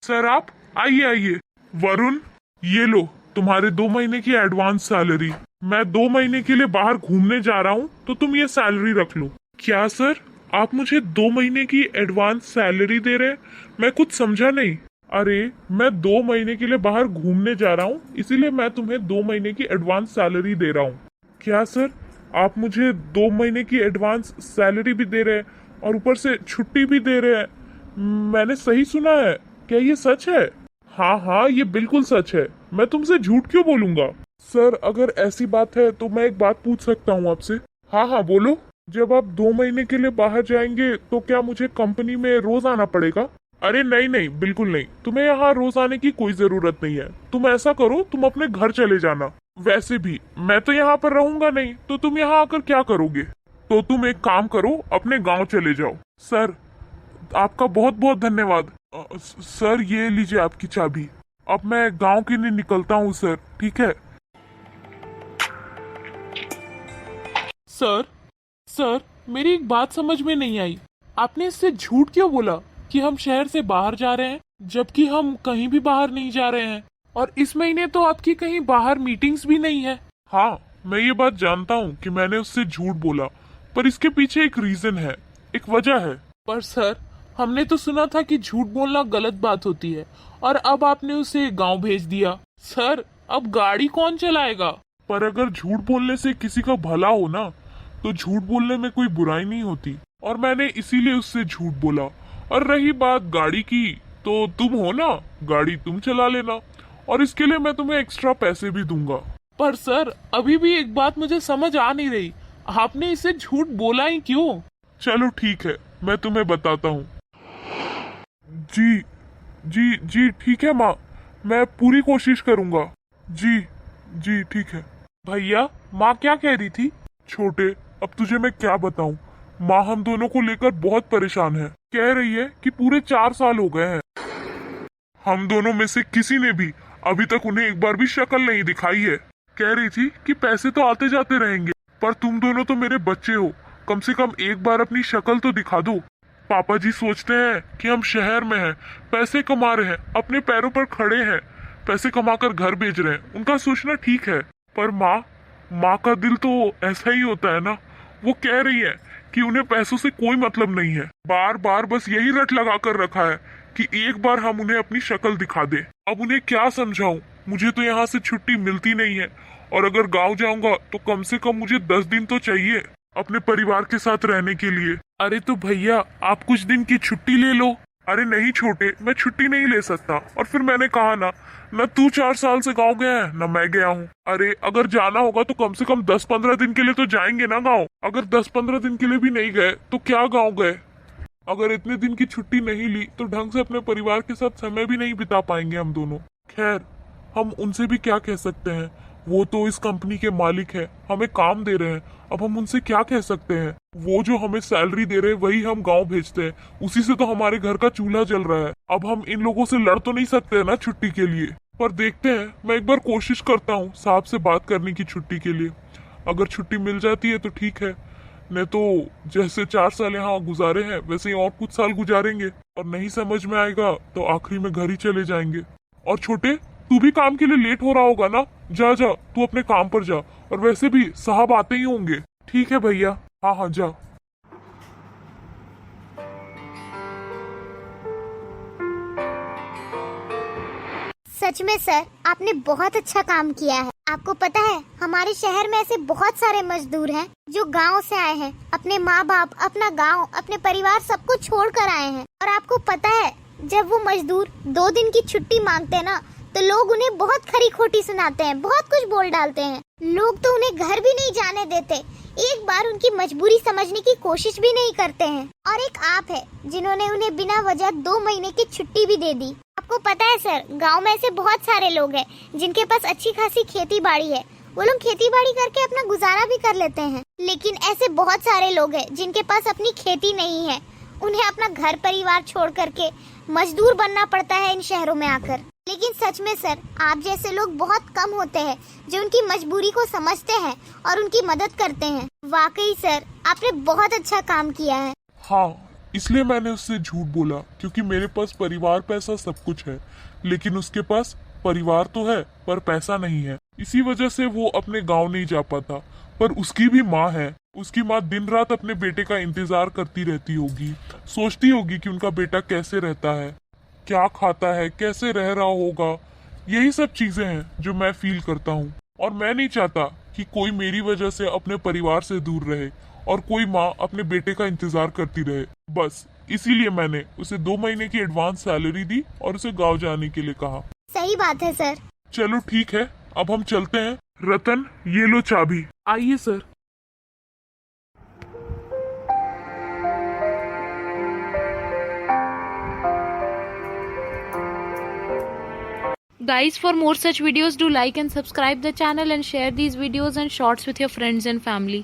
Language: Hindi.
सर आप आइए आइए। वरुण, ये लो तुम्हारे 2 महीने की एडवांस सैलरी। मैं 2 महीने के लिए बाहर घूमने जा रहा हूँ तो तुम ये सैलरी रख लो। क्या सर, आप मुझे 2 महीने की एडवांस सैलरी दे रहे हैं? मैं कुछ समझा नहीं। अरे मैं 2 महीने के लिए बाहर घूमने जा रहा हूँ, इसीलिए मैं तुम्हें 2 महीने की एडवांस सैलरी दे रहा हूँ। क्या सर, आप मुझे 2 महीने की एडवांस सैलरी भी दे रहे हैं और ऊपर से छुट्टी भी दे रहे हैं? मैंने सही सुना है? क्या ये सच है? हाँ हाँ, ये बिल्कुल सच है। मैं तुमसे झूठ क्यों बोलूंगा? सर अगर ऐसी बात है तो मैं एक बात पूछ सकता हूँ आपसे? हाँ हाँ बोलो। जब आप 2 महीने के लिए बाहर जाएंगे तो क्या मुझे कंपनी में रोज आना पड़ेगा? अरे नहीं नहीं, बिल्कुल नहीं। तुम्हें यहाँ रोज आने की कोई जरूरत नहीं है। तुम ऐसा करो, तुम अपने घर चले जाना। वैसे भी मैं तो यहाँ पर रहूंगा नहीं, तो तुम यहाँ आकर क्या करोगे? तो तुम एक काम करो, अपने गांव चले जाओ। सर आपका बहुत बहुत धन्यवाद। सर ये लीजिए आपकी चाबी। अब मैं गांव के लिए निकलता हूँ सर, ठीक है? सर मेरी एक बात समझ में नहीं आई। आपने इससे झूठ क्यों बोला कि हम शहर से बाहर जा रहे हैं, जबकि हम कहीं भी बाहर नहीं जा रहे हैं? और इस महीने तो आपकी कहीं बाहर मीटिंग्स भी नहीं है। हाँ, मैं ये बात जानता हूँ कि मैंने उससे झूठ बोला, पर इसके पीछे एक रीजन है, एक वजह है। पर सर हमने तो सुना था कि झूठ बोलना गलत बात होती है, और अब आपने उसे गांव भेज दिया। सर अब गाड़ी कौन चलाएगा? पर अगर झूठ बोलने से किसी का भला हो ना, तो झूठ बोलने में कोई बुराई नहीं होती, और मैंने इसीलिए उससे झूठ बोला। और रही बात गाड़ी की, तो तुम हो ना, गाड़ी तुम चला लेना, और इसके लिए मैं तुम्हें एक्स्ट्रा पैसे भी दूंगा। पर सर अभी भी एक बात मुझे समझ आ नहीं रही, आपने इसे झूठ बोला ही क्यों? चलो ठीक है, मैं तुम्हें बताता हूँ। जी जी जी ठीक है माँ, मैं पूरी कोशिश करूँगा। जी जी ठीक है। भैया माँ क्या कह रही थी? छोटे, अब तुझे मैं क्या बताऊं, माँ हम दोनों को लेकर बहुत परेशान है। कह रही है कि पूरे 4 साल हो गए हैं, हम दोनों में से किसी ने भी अभी तक उन्हें एक बार भी शक्ल नहीं दिखाई है। कह रही थी कि पैसे तो आते जाते रहेंगे, पर तुम दोनों तो मेरे बच्चे हो, कम से कम एक बार अपनी शक्ल तो दिखा दो। पापा जी सोचते हैं कि हम शहर में हैं, पैसे कमा रहे हैं, अपने पैरों पर खड़े हैं, पैसे कमाकर घर भेज रहे हैं, उनका सोचना ठीक है। पर माँ का दिल तो ऐसा ही होता है ना। वो कह रही है कि उन्हें पैसों से कोई मतलब नहीं है, बार बार बस यही रट लगा कर रखा है कि एक बार हम उन्हें अपनी शक्ल दिखा दे। अब उन्हें क्या समझाऊं, मुझे तो यहाँ से छुट्टी मिलती नहीं है, और अगर गांव जाऊंगा तो कम से कम मुझे 10 दिन तो चाहिए अपने परिवार के साथ रहने के लिए। अरे तो भैया आप कुछ दिन की छुट्टी ले लो। अरे नहीं छोटे, मैं छुट्टी नहीं ले सकता। और फिर मैंने कहा ना, न तू 4 साल से गांव गया है, न मैं गया हूँ। अरे अगर जाना होगा तो कम से कम 10-15 दिन के लिए तो जाएंगे ना गांव। अगर 10-15 दिन के लिए भी नहीं गए तो क्या गांव गए? अगर इतने दिन की छुट्टी नहीं ली तो ढंग से अपने परिवार के साथ समय भी नहीं बिता पाएंगे हम दोनों। खैर, हम उनसे भी क्या कह सकते हैं, वो तो इस कंपनी के मालिक है, हमें काम दे रहे हैं, अब हम उनसे क्या कह सकते हैं? वो जो हमें सैलरी दे रहे हैं वही हम गांव भेजते हैं, उसी से तो हमारे घर का चूल्हा जल रहा है। अब हम इन लोगों से लड़ तो नहीं सकते ना छुट्टी के लिए। पर देखते हैं, मैं एक बार कोशिश करता हूँ साहब से बात करने की छुट्टी के लिए। अगर छुट्टी मिल जाती है तो ठीक है, नहीं तो जैसे 4 साल यहाँ गुजारे हैं वैसे ही और कुछ साल गुजारेंगे, और नहीं समझ में आएगा तो आखिरी में घर ही चले जाएंगे। और छोटे, तू भी काम के लिए लेट हो रहा होगा ना, जा जा तू अपने काम पर जा, और वैसे भी साहब आते ही होंगे। ठीक है भैया, हाँ हाँ जा। सच में सर आपने बहुत अच्छा काम किया है। आपको पता है हमारे शहर में ऐसे बहुत सारे मजदूर हैं जो गांव से आए हैं, अपने माँ बाप, अपना गांव, अपने परिवार सबको छोड़ कर आए हैं। और आपको पता है जब वो मजदूर 2 दिन की छुट्टी मांगते हैं ना, तो लोग उन्हें बहुत खरी खोटी सुनाते हैं, बहुत कुछ बोल डालते हैं। लोग तो उन्हें घर भी नहीं जाने देते, एक बार उनकी मजबूरी समझने की कोशिश भी नहीं करते हैं। और एक आप है जिन्होंने उन्हें बिना वजह 2 महीने की छुट्टी भी दे दी। आपको पता है सर, गांव में ऐसे बहुत सारे लोग हैं जिनके पास अच्छी खासी खेती बाड़ी है, वो लोग खेती बाड़ी करके अपना गुजारा भी कर लेते हैं। लेकिन ऐसे बहुत सारे लोग हैं जिनके पास अपनी खेती नहीं है, उन्हें अपना घर परिवार छोड़ करके मजदूर बनना पड़ता है इन शहरों में आकर। लेकिन सच में सर, आप जैसे लोग बहुत कम होते हैं जो उनकी मजबूरी को समझते हैं और उनकी मदद करते हैं। वाकई सर, आपने बहुत अच्छा काम किया है। हाँ, इसलिए मैंने उससे झूठ बोला, क्योंकि मेरे पास परिवार, पैसा सब कुछ है, लेकिन उसके पास परिवार तो है पर पैसा नहीं है। इसी वजह से वो अपने गांव नहीं जा पाता। पर उसकी भी माँ है, उसकी माँ दिन रात अपने बेटे का इंतजार करती रहती होगी, सोचती होगी कि उनका बेटा कैसे रहता है, क्या खाता है, कैसे रह रहा होगा। यही सब चीजें हैं जो मैं फील करता हूँ, और मैं नहीं चाहता कि कोई मेरी वजह से अपने परिवार से दूर रहे और कोई माँ अपने बेटे का इंतजार करती रहे। बस इसीलिए मैंने उसे 2 महीने की एडवांस सैलरी दी और उसे गांव जाने के लिए कहा। सही बात है सर। चलो ठीक है, अब हम चलते हैं। रतन, ये लो चाबी। आइए sir. Guys, for more such videos, do like and subscribe the channel and share these videos and shorts with your friends and family.